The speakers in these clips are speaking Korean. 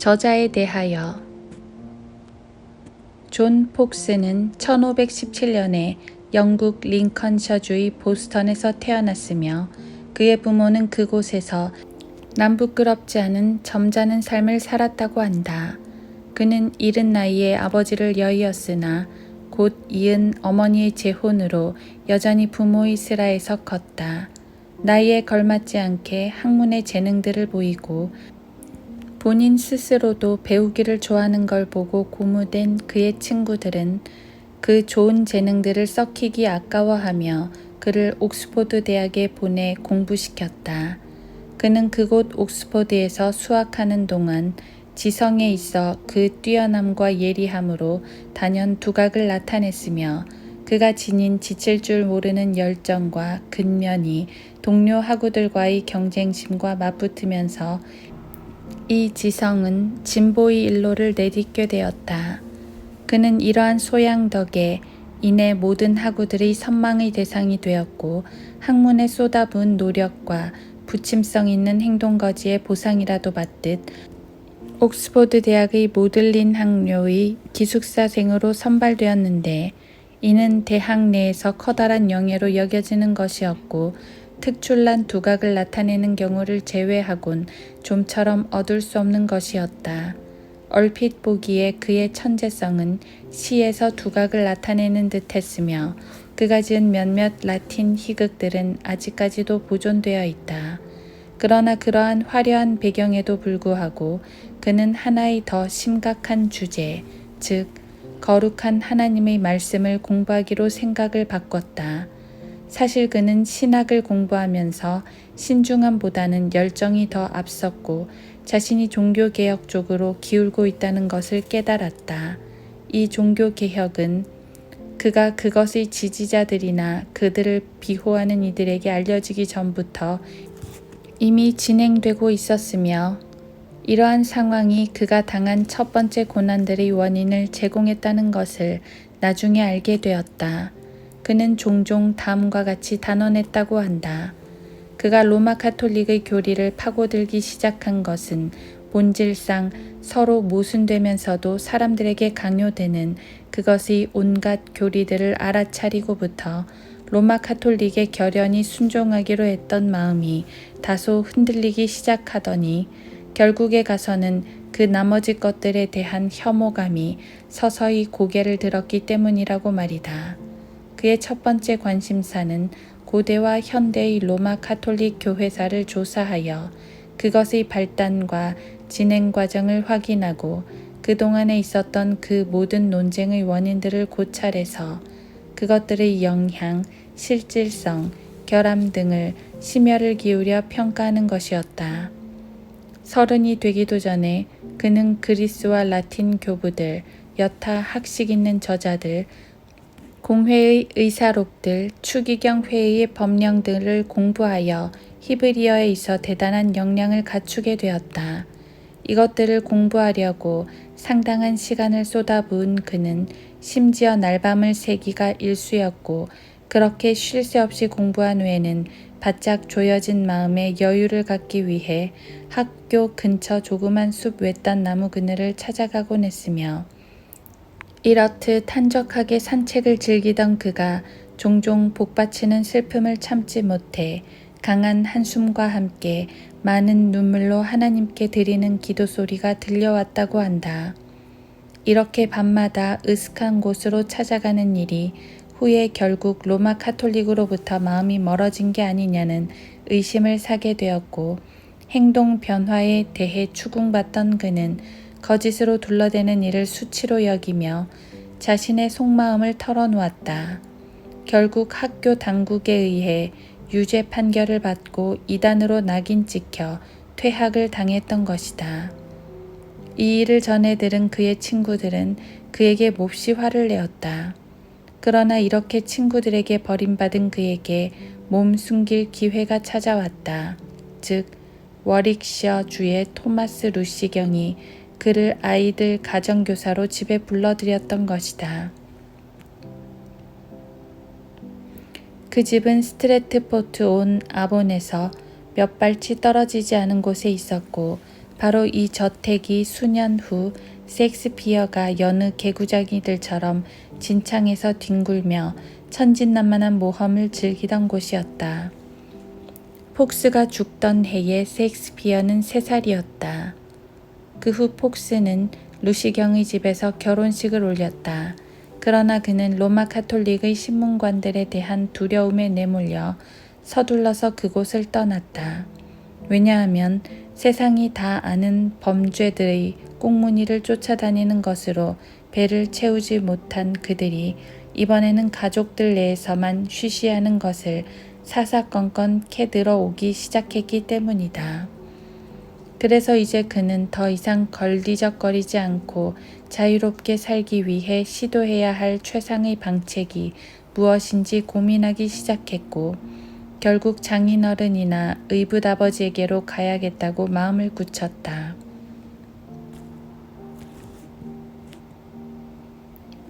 저자에 대하여. 존 폭스는 1517년에 영국 링컨셔주의 보스턴에서 태어났으며 그의 부모는 그곳에서 남부끄럽지 않은 점잖은 삶을 살았다고 한다. 그는 이른 나이에 아버지를 여의었으나 곧 이은 어머니의 재혼으로 여전히 부모의 슬하에서 컸다. 나이에 걸맞지 않게 학문의 재능들을 보이고 본인 스스로도 배우기를 좋아하는 걸 보고 고무된 그의 친구들은 그 좋은 재능들을 썩히기 아까워하며 그를 옥스포드 대학에 보내 공부시켰다. 그는 그곳 옥스포드에서 수학하는 동안 지성에 있어 그 뛰어남과 예리함으로 단연 두각을 나타냈으며 그가 지닌 지칠 줄 모르는 열정과 근면이 동료 학우들과의 경쟁심과 맞붙으면서 이 지성은 진보의 일로를 내딛게 되었다. 그는 이러한 소양 덕에 이내 모든 학우들의 선망의 대상이 되었고 학문에 쏟아부은 노력과 부침성 있는 행동거지의 보상이라도 받듯 옥스포드 대학의 모들린 학료의 기숙사생으로 선발되었는데 이는 대학 내에서 커다란 영예로 여겨지는 것이었고 특출난 두각을 나타내는 경우를 제외하곤 좀처럼 얻을 수 없는 것이었다. 얼핏 보기에 그의 천재성은 시에서 두각을 나타내는 듯 했으며 그가 지은 몇몇 라틴 희극들은 아직까지도 보존되어 있다. 그러나 그러한 화려한 배경에도 불구하고 그는 하나의 더 심각한 주제, 즉 거룩한 하나님의 말씀을 공부하기로 생각을 바꿨다. 사실 그는 신학을 공부하면서 신중함보다는 열정이 더 앞섰고 자신이 종교개혁 쪽으로 기울고 있다는 것을 깨달았다. 이 종교개혁은 그가 그것의 지지자들이나 그들을 비호하는 이들에게 알려지기 전부터 이미 진행되고 있었으며 이러한 상황이 그가 당한 첫 번째 고난들의 원인을 제공했다는 것을 나중에 알게 되었다. 그는 종종 다음과 같이 단언했다고 한다. 그가 로마 카톨릭의 교리를 파고들기 시작한 것은 본질상 서로 모순되면서도 사람들에게 강요되는 그것의 온갖 교리들을 알아차리고부터 로마 카톨릭에 결연히 순종하기로 했던 마음이 다소 흔들리기 시작하더니 결국에 가서는 그 나머지 것들에 대한 혐오감이 서서히 고개를 들었기 때문이라고 말이다. 그의 첫 번째 관심사는 고대와 현대의 로마 카톨릭 교회사를 조사하여 그것의 발단과 진행 과정을 확인하고 그동안에 있었던 그 모든 논쟁의 원인들을 고찰해서 그것들의 영향, 실질성, 결함 등을 심혈을 기울여 평가하는 것이었다. 30이 되기도 전에 그는 그리스와 라틴 교부들, 여타 학식 있는 저자들, 공회의 의사록들, 추기경 회의의 법령 등을 공부하여 히브리어에 있어 대단한 역량을 갖추게 되었다. 이것들을 공부하려고 상당한 시간을 쏟아부은 그는 심지어 날밤을 새기가 일쑤였고 그렇게 쉴 새 없이 공부한 후에는 바짝 조여진 마음에 여유를 갖기 위해 학교 근처 조그만 숲 외딴 나무 그늘을 찾아가곤 했으며 이렇듯 한적하게 산책을 즐기던 그가 종종 복받치는 슬픔을 참지 못해 강한 한숨과 함께 많은 눈물로 하나님께 드리는 기도 소리가 들려왔다고 한다. 이렇게 밤마다 으슥한 곳으로 찾아가는 일이 후에 결국 로마 카톨릭으로부터 마음이 멀어진 게 아니냐는 의심을 사게 되었고 행동 변화에 대해 추궁받던 그는 거짓으로 둘러대는 일을 수치로 여기며 자신의 속마음을 털어놓았다. 결국 학교 당국에 의해 유죄 판결을 받고 이단으로 낙인 찍혀 퇴학을 당했던 것이다. 이 일을 전해 들은 그의 친구들은 그에게 몹시 화를 내었다. 그러나 이렇게 친구들에게 버림받은 그에게 몸 숨길 기회가 찾아왔다. 즉 워릭셔 주의 토마스 루시경이 그를 아이들 가정교사로 집에 불러들였던 것이다. 그 집은 스트래트포트 온 아본에서 몇 발치 떨어지지 않은 곳에 있었고 바로 이 저택이 수년 후 셰익스피어가 여느 개구장이들처럼 진창에서 뒹굴며 천진난만한 모험을 즐기던 곳이었다. 폭스가 죽던 해에 셰익스피어는 3살이었다. 그 후 폭스는 루시경의 집에서 결혼식을 올렸다. 그러나 그는 로마 카톨릭의 신문관들에 대한 두려움에 내몰려 서둘러서 그곳을 떠났다. 왜냐하면 세상이 다 아는 범죄들의 꽁무니를 쫓아다니는 것으로 배를 채우지 못한 그들이 이번에는 가족들 내에서만 쉬쉬하는 것을 사사건건 캐들어오기 시작했기 때문이다. 그래서 이제 그는 더 이상 걸리적거리지 않고 자유롭게 살기 위해 시도해야 할 최상의 방책이 무엇인지 고민하기 시작했고 결국 장인어른이나 의붓아버지에게로 가야겠다고 마음을 굳혔다.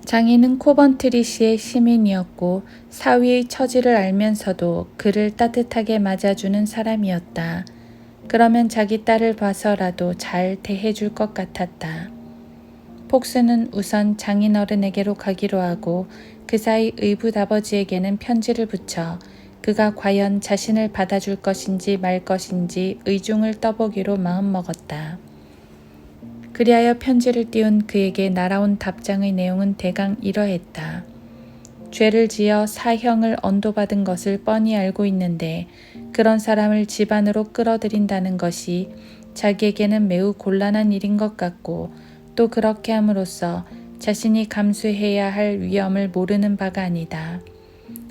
장인은 코번트리시의 시민이었고 사위의 처지를 알면서도 그를 따뜻하게 맞아주는 사람이었다. 그러면 자기 딸을 봐서라도 잘 대해줄 것 같았다. 폭스는 우선 장인어른에게로 가기로 하고 그 사이 의붓아버지에게는 편지를 붙여 그가 과연 자신을 받아줄 것인지 말 것인지 의중을 떠보기로 마음먹었다. 그리하여 편지를 띄운 그에게 날아온 답장의 내용은 대강 이러했다. 죄를 지어 사형을 언도받은 것을 뻔히 알고 있는데 그런 사람을 집안으로 끌어들인다는 것이 자기에게는 매우 곤란한 일인 것 같고 또 그렇게 함으로써 자신이 감수해야 할 위험을 모르는 바가 아니다.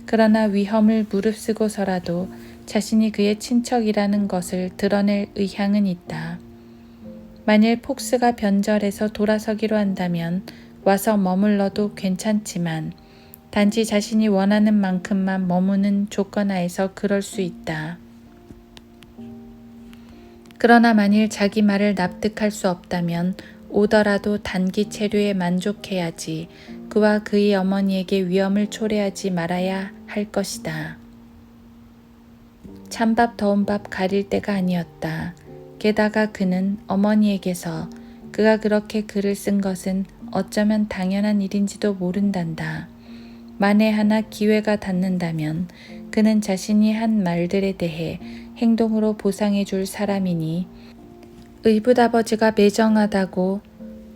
그러나 위험을 무릅쓰고서라도 자신이 그의 친척이라는 것을 드러낼 의향은 있다. 만일 폭스가 변절해서 돌아서기로 한다면 와서 머물러도 괜찮지만 단지 자신이 원하는 만큼만 머무는 조건하에서 그럴 수 있다. 그러나 만일 자기 말을 납득할 수 없다면 오더라도 단기 체류에 만족해야지 그와 그의 어머니에게 위험을 초래하지 말아야 할 것이다. 찬밥 더운 밥 가릴 때가 아니었다. 게다가 그는 어머니에게서 그가 그렇게 글을 쓴 것은 어쩌면 당연한 일인지도 모른단다. 만에 하나 기회가 닿는다면 그는 자신이 한 말들에 대해 행동으로 보상해 줄 사람이니 의붓아버지가 매정하다고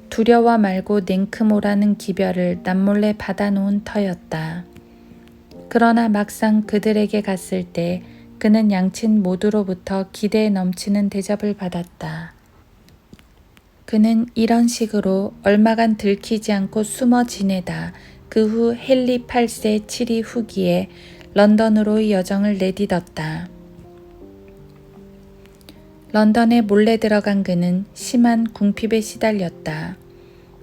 두려워 말고 냉큼오라는 기별을 남몰래 받아놓은 터였다. 그러나 막상 그들에게 갔을 때 그는 양친 모두로부터 기대에 넘치는 대접을 받았다. 그는 이런 식으로 얼마간 들키지 않고 숨어 지내다 그 후 헨리 8세 7위 후기에 런던으로의 여정을 내딛었다. 런던에 몰래 들어간 그는 심한 궁핍에 시달렸다.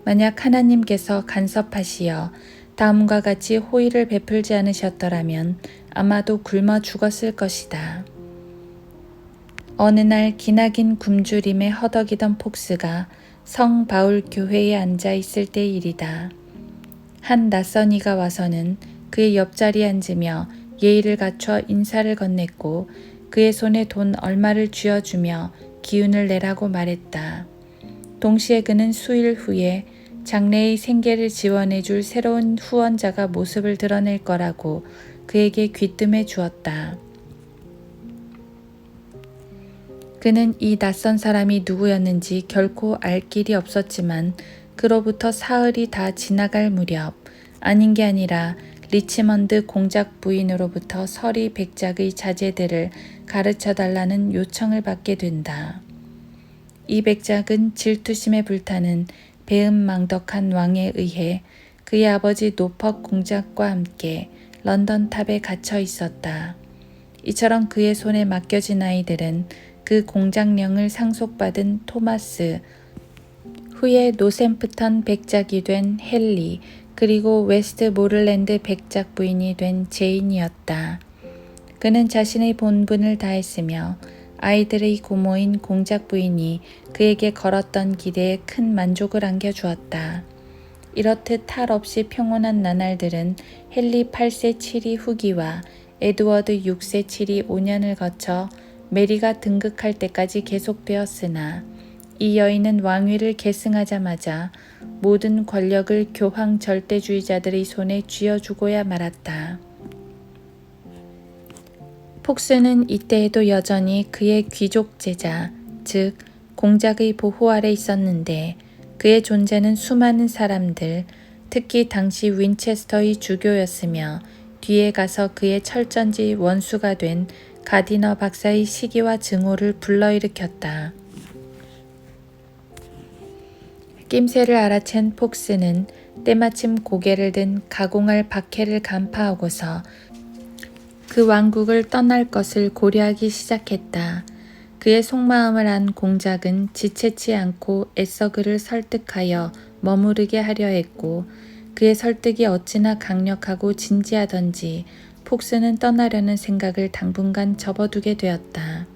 만약 하나님께서 간섭하시어 다음과 같이 호의를 베풀지 않으셨더라면 아마도 굶어 죽었을 것이다. 어느 날 기나긴 굶주림에 허덕이던 폭스가 성 바울 교회에 앉아 있을 때의 일이다. 한 낯선 이가 와서는 그의 옆자리에 앉으며 예의를 갖춰 인사를 건넸고 그의 손에 돈 얼마를 쥐어주며 기운을 내라고 말했다. 동시에 그는 수일 후에 장래의 생계를 지원해 줄 새로운 후원자가 모습을 드러낼 거라고 그에게 귀뜸해 주었다. 그는 이 낯선 사람이 누구였는지 결코 알 길이 없었지만 그로부터 사흘이 다 지나갈 무렵 아닌 게 아니라 리치먼드 공작 부인으로부터 서리 백작의 자제들을 가르쳐달라는 요청을 받게 된다. 이 백작은 질투심에 불타는 배은망덕한 왕에 의해 그의 아버지 노퍽 공작과 함께 런던 탑에 갇혀 있었다. 이처럼 그의 손에 맡겨진 아이들은 그 공작령을 상속받은 토마스, 후에 노샘프턴 백작이 된 헨리, 그리고 웨스트모를랜드 백작 부인이 된 제인이었다. 그는 자신의 본분을 다했으며 아이들의 고모인 공작 부인이 그에게 걸었던 기대에 큰 만족을 안겨주었다. 이렇듯 탈 없이 평온한 나날들은 헨리 8세 7위 후기와 에드워드 6세 7위 5년을 거쳐 메리가 등극할 때까지 계속되었으나 이 여인은 왕위를 계승하자마자 모든 권력을 교황 절대주의자들의 손에 쥐어주고야 말았다. 폭스는 이때에도 여전히 그의 귀족 제자, 즉 공작의 보호 아래 있었는데 그의 존재는 수많은 사람들, 특히 당시 윈체스터의 주교였으며 뒤에 가서 그의 철전지 원수가 된 가디너 박사의 시기와 증오를 불러일으켰다. 낌새를 알아챈 폭스는 때마침 고개를 든 가공할 박해를 간파하고서 그 왕국을 떠날 것을 고려하기 시작했다. 그의 속마음을 안 공작은 지체치 않고 애써 그를 설득하여 머무르게 하려 했고 그의 설득이 어찌나 강력하고 진지하던지 폭스는 떠나려는 생각을 당분간 접어두게 되었다.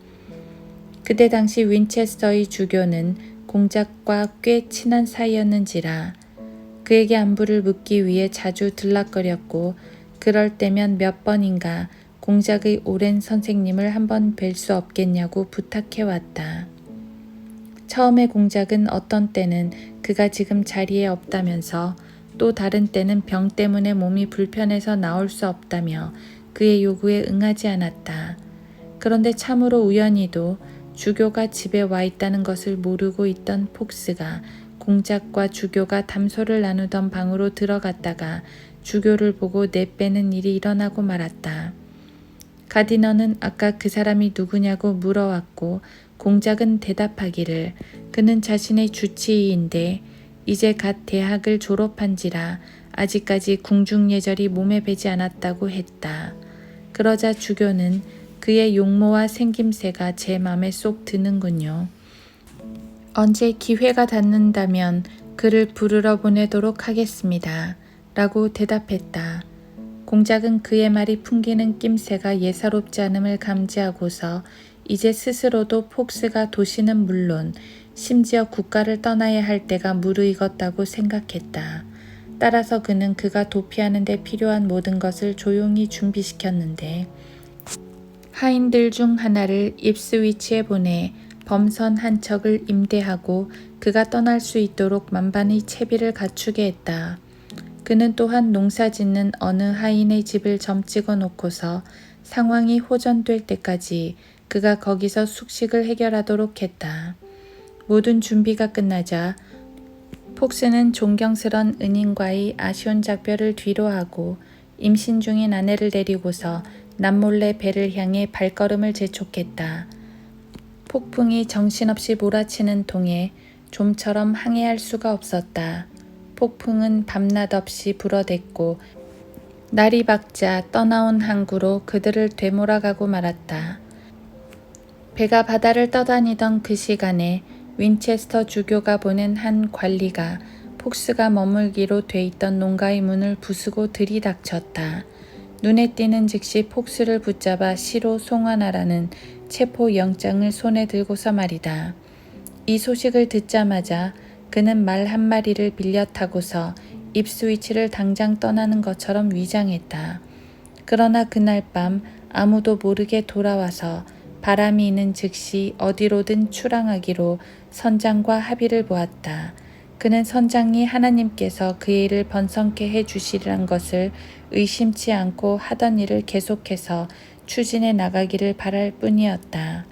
그때 당시 윈체스터의 주교는 공작과 꽤 친한 사이였는지라 그에게 안부를 묻기 위해 자주 들락거렸고 그럴 때면 몇 번인가 공작의 오랜 선생님을 한번 뵐 수 없겠냐고 부탁해왔다. 처음에 공작은 어떤 때는 그가 지금 자리에 없다면서 또 다른 때는 병 때문에 몸이 불편해서 나올 수 없다며 그의 요구에 응하지 않았다. 그런데 참으로 우연히도 주교가 집에 와 있다는 것을 모르고 있던 폭스가 공작과 주교가 담소를 나누던 방으로 들어갔다가 주교를 보고 내빼는 일이 일어나고 말았다. 가디너는 아까 그 사람이 누구냐고 물어왔고 공작은 대답하기를 그는 자신의 주치의인데 이제 갓 대학을 졸업한지라 아직까지 궁중예절이 몸에 배지 않았다고 했다. 그러자 주교는 그의 용모와 생김새가 제 맘에 쏙 드는군요. 언제 기회가 닿는다면 그를 부르러 보내도록 하겠습니다. 라고 대답했다. 공작은 그의 말이 풍기는 낌새가 예사롭지 않음을 감지하고서 이제 스스로도 폭스가 도시는 물론 심지어 국가를 떠나야 할 때가 무르익었다고 생각했다. 따라서 그는 그가 도피하는 데 필요한 모든 것을 조용히 준비시켰는데 하인들 중 하나를 입스위치에 보내 범선 한 척을 임대하고 그가 떠날 수 있도록 만반의 채비를 갖추게 했다. 그는 또한 농사 짓는 어느 하인의 집을 점찍어 놓고서 상황이 호전될 때까지 그가 거기서 숙식을 해결하도록 했다. 모든 준비가 끝나자 폭스는 존경스런 은인과의 아쉬운 작별을 뒤로하고 임신 중인 아내를 데리고서 남몰래 배를 향해 발걸음을 재촉했다. 폭풍이 정신없이 몰아치는 동에 좀처럼 항해할 수가 없었다. 폭풍은 밤낮 없이 불어댔고 날이 밝자 떠나온 항구로 그들을 되몰아가고 말았다. 배가 바다를 떠다니던 그 시간에 윈체스터 주교가 보낸 한 관리가 폭스가 머물기로 돼 있던 농가의 문을 부수고 들이닥쳤다. 눈에 띄는 즉시 폭스를 붙잡아 시로 송환하라는 체포영장을 손에 들고서 말이다. 이 소식을 듣자마자 그는 말 한마리를 빌려 타고서 입스위치를 당장 떠나는 것처럼 위장했다. 그러나 그날 밤 아무도 모르게 돌아와서 바람이 있는 즉시 어디로든 출항하기로 선장과 합의를 보았다. 그는 선장이 하나님께서 그의 일을 번성케 해주시리란 것을 의심치 않고 하던 일을 계속해서 추진해 나가기를 바랄 뿐이었다.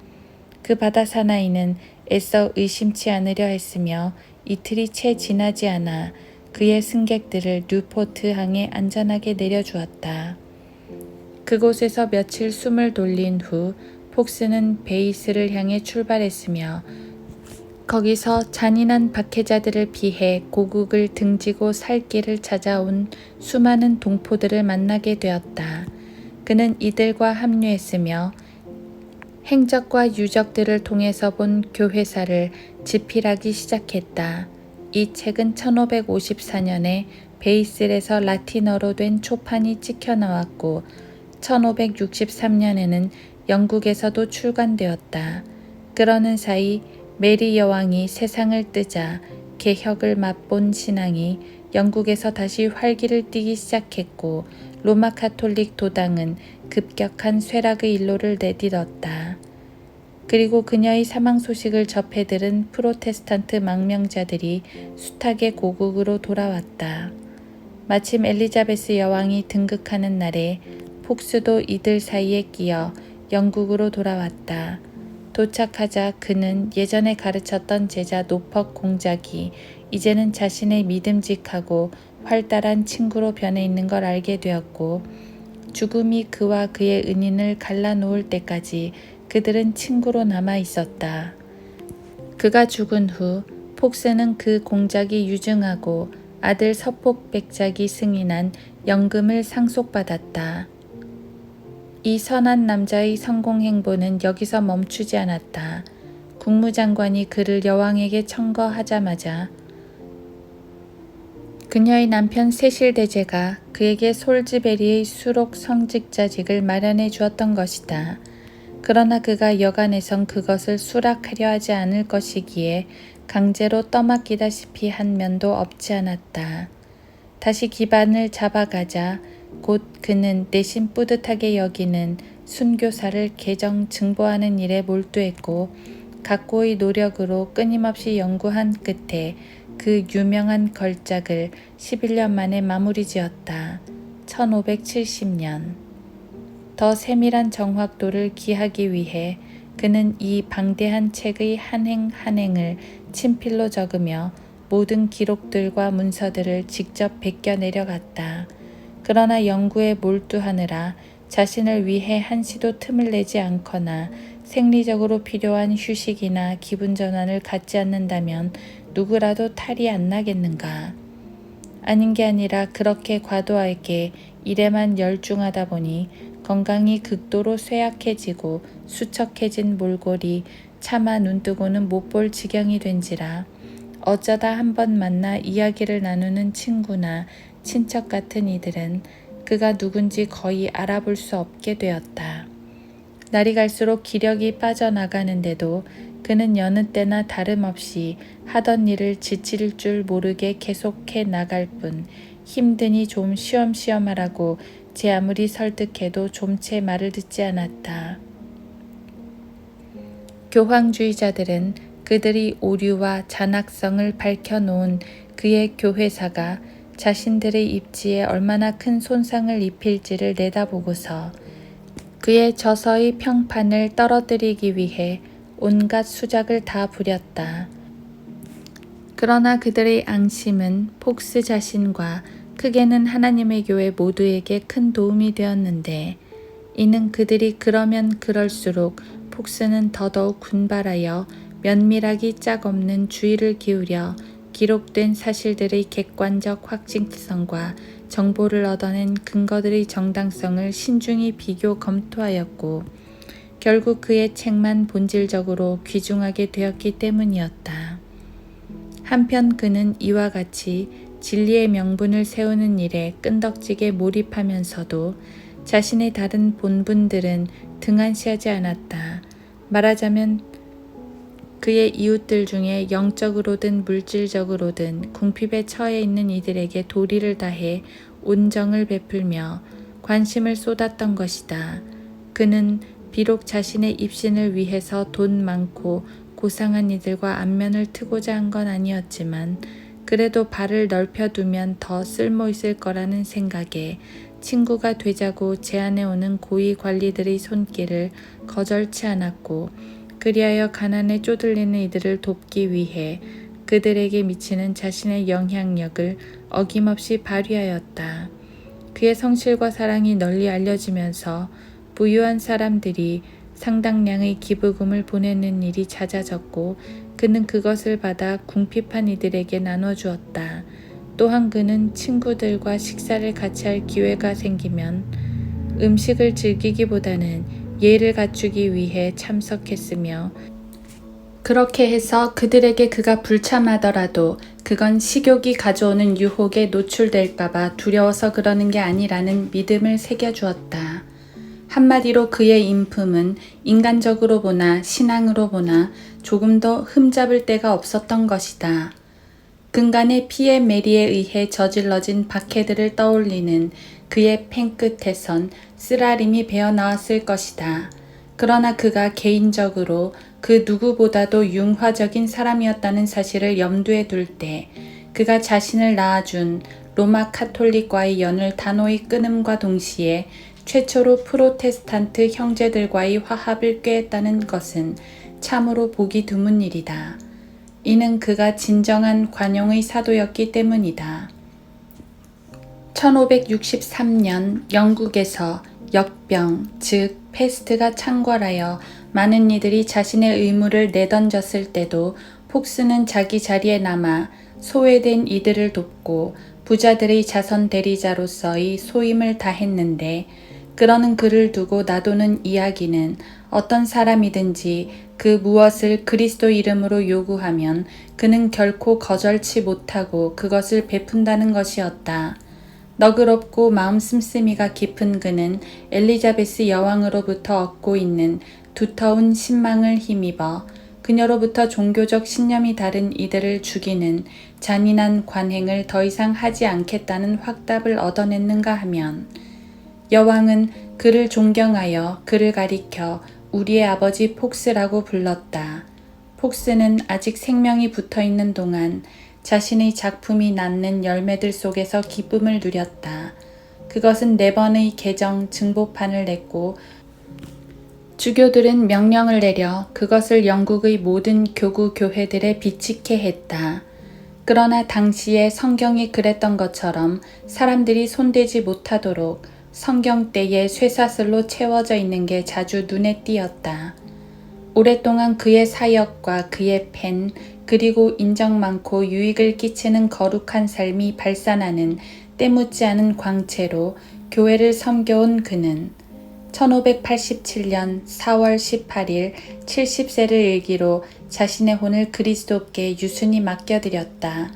그 바다 사나이는 애써 의심치 않으려 했으며 이틀이 채 지나지 않아 그의 승객들을 뉴포트 항에 안전하게 내려주었다. 그곳에서 며칠 숨을 돌린 후 폭스는 베이스를 향해 출발했으며 거기서 잔인한 박해자들을 피해 고국을 등지고 살 길을 찾아온 수많은 동포들을 만나게 되었다. 그는 이들과 합류했으며 행적과 유적들을 통해서 본 교회사를 집필하기 시작했다. 이 책은 1554년에 베이슬에서 라틴어로 된 초판이 찍혀 나왔고 1563년에는 영국에서도 출간되었다. 그러는 사이 메리 여왕이 세상을 뜨자 개혁을 맛본 신앙이 영국에서 다시 활기를 띠기 시작했고 로마 카톨릭 도당은 급격한 쇠락의 일로를 내딛었다. 그리고 그녀의 사망 소식을 접해 들은 프로테스탄트 망명자들이 숱하게 고국으로 돌아왔다. 마침 엘리자베스 여왕이 등극하는 날에 폭스도 이들 사이에 끼어 영국으로 돌아왔다. 도착하자 그는 예전에 가르쳤던 제자 노퍽 공작이 이제는 자신의 믿음직하고 활달한 친구로 변해 있는 걸 알게 되었고, 죽음이 그와 그의 은인을 갈라놓을 때까지 그들은 친구로 남아 있었다. 그가 죽은 후 폭스는 그 공작이 유증하고 아들 서폭백작이 승인한 연금을 상속받았다. 이 선한 남자의 성공 행보는 여기서 멈추지 않았다. 국무장관이 그를 여왕에게 청거하자마자 그녀의 남편 세실 대제가 그에게 솔즈베리의 수록 성직자직을 마련해 주었던 것이다. 그러나 그가 여간에선 그것을 수락하려 하지 않을 것이기에 강제로 떠맡기다시피 한 면도 없지 않았다. 다시 기반을 잡아가자 곧 그는 내심 뿌듯하게 여기는 순교사를 개정 증보하는 일에 몰두했고, 각고의 노력으로 끊임없이 연구한 끝에 그 유명한 걸작을 11년 만에 마무리 지었다. 1570년. 더 세밀한 정확도를 기하기 위해 그는 이 방대한 책의 한 행 한 행을 친필로 적으며 모든 기록들과 문서들을 직접 베껴 내려갔다. 그러나 연구에 몰두하느라 자신을 위해 한시도 틈을 내지 않거나 생리적으로 필요한 휴식이나 기분 전환을 갖지 않는다면 누구라도 탈이 안 나겠는가. 아닌 게 아니라 그렇게 과도하게 일에만 열중하다 보니 건강이 극도로 쇠약해지고 수척해진 몰골이 차마 눈뜨고는 못 볼 지경이 된지라 어쩌다 한번 만나 이야기를 나누는 친구나 친척 같은 이들은 그가 누군지 거의 알아볼 수 없게 되었다. 날이 갈수록 기력이 빠져나가는데도 그는 여느 때나 다름없이 하던 일을 지칠 줄 모르게 계속해 나갈 뿐, 힘드니 좀 쉬엄쉬엄 하라고 제 아무리 설득해도 좀채 말을 듣지 않았다. 교황주의자들은 그들이 오류와 잔악성을 밝혀놓은 그의 교회사가 자신들의 입지에 얼마나 큰 손상을 입힐지를 내다보고서 그의 저서의 평판을 떨어뜨리기 위해 온갖 수작을 다 부렸다. 그러나 그들의 앙심은 폭스 자신과 크게는 하나님의 교회 모두에게 큰 도움이 되었는데, 이는 그들이 그러면 그럴수록 폭스는 더더욱 군발하여 면밀하기 짝없는 주의를 기울여 기록된 사실들의 객관적 확증성과 정보를 얻어낸 근거들의 정당성을 신중히 비교 검토하였고, 결국 그의 책만 본질적으로 귀중하게 되었기 때문이었다. 한편 그는 이와 같이 진리의 명분을 세우는 일에 끈덕지게 몰입하면서도 자신의 다른 본분들은 등한시하지 않았다. 말하자면 그의 이웃들 중에 영적으로든 물질적으로든 궁핍에 처해 있는 이들에게 도리를 다해 온정을 베풀며 관심을 쏟았던 것이다. 그는 비록 자신의 입신을 위해서 돈 많고 고상한 이들과 안면을 트고자 한 건 아니었지만, 그래도 발을 넓혀두면 더 쓸모 있을 거라는 생각에 친구가 되자고 제안해오는 고위 관리들의 손길을 거절치 않았고, 그리하여 가난에 쪼들리는 이들을 돕기 위해 그들에게 미치는 자신의 영향력을 어김없이 발휘하였다. 그의 성실과 사랑이 널리 알려지면서 부유한 사람들이 상당량의 기부금을 보내는 일이 잦아졌고, 그는 그것을 받아 궁핍한 이들에게 나눠주었다. 또한 그는 친구들과 식사를 같이 할 기회가 생기면 음식을 즐기기보다는 예를 갖추기 위해 참석했으며, 그렇게 해서 그들에게 그가 불참하더라도 그건 식욕이 가져오는 유혹에 노출될까봐 두려워서 그러는 게 아니라는 믿음을 새겨주었다. 한마디로 그의 인품은 인간적으로 보나 신앙으로 보나 조금 더 흠잡을 데가 없었던 것이다. 근간의 피에 메리에 의해 저질러진 박해들을 떠올리는 그의 펜끝에선 쓰라림이 배어나왔을 것이다. 그러나 그가 개인적으로 그 누구보다도 융화적인 사람이었다는 사실을 염두에 둘 때 그가 자신을 낳아준 로마 카톨릭과의 연을 단호히 끊음과 동시에 최초로 프로테스탄트 형제들과의 화합을 꾀했다는 것은 참으로 보기 드문 일이다. 이는 그가 진정한 관용의 사도였기 때문이다. 1563년 영국에서 역병, 즉 패스트가 창궐하여 많은 이들이 자신의 의무를 내던졌을 때도 폭스는 자기 자리에 남아 소외된 이들을 돕고 부자들의 자선 대리자로서의 소임을 다했는데, 그러는 그를 두고 나도는 이야기는 어떤 사람이든지 그 무엇을 그리스도 이름으로 요구하면 그는 결코 거절치 못하고 그것을 베푼다는 것이었다. 너그럽고 마음 씀씀이가 깊은 그는 엘리자베스 여왕으로부터 얻고 있는 두터운 신망을 힘입어 그녀로부터 종교적 신념이 다른 이들을 죽이는 잔인한 관행을 더 이상 하지 않겠다는 확답을 얻어냈는가 하면, 여왕은 그를 존경하여 그를 가리켜 우리의 아버지 폭스라고 불렀다. 폭스는 아직 생명이 붙어있는 동안 자신의 작품이 낳는 열매들 속에서 기쁨을 누렸다. 그것은 4번의 개정 증보판을 냈고 주교들은 명령을 내려 그것을 영국의 모든 교구 교회들에 비치게 했다. 그러나 당시에 성경이 그랬던 것처럼 사람들이 손대지 못하도록 성경대에 쇠사슬로 채워져 있는 게 자주 눈에 띄었다. 오랫동안 그의 사역과 그의 펜, 그리고 인정 많고 유익을 끼치는 거룩한 삶이 발산하는 때묻지 않은 광채로 교회를 섬겨온 그는 1587년 4월 18일 70세를 일기로 자신의 혼을 그리스도께 유순히 맡겨드렸다.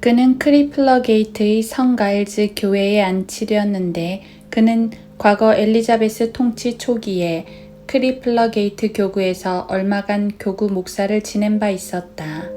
그는 크리플러게이트의 성 가일즈 교회에 안치되었는데, 그는 과거 엘리자베스 통치 초기에 크리플러게이트 교구에서 얼마간 교구 목사를 지낸 바 있었다.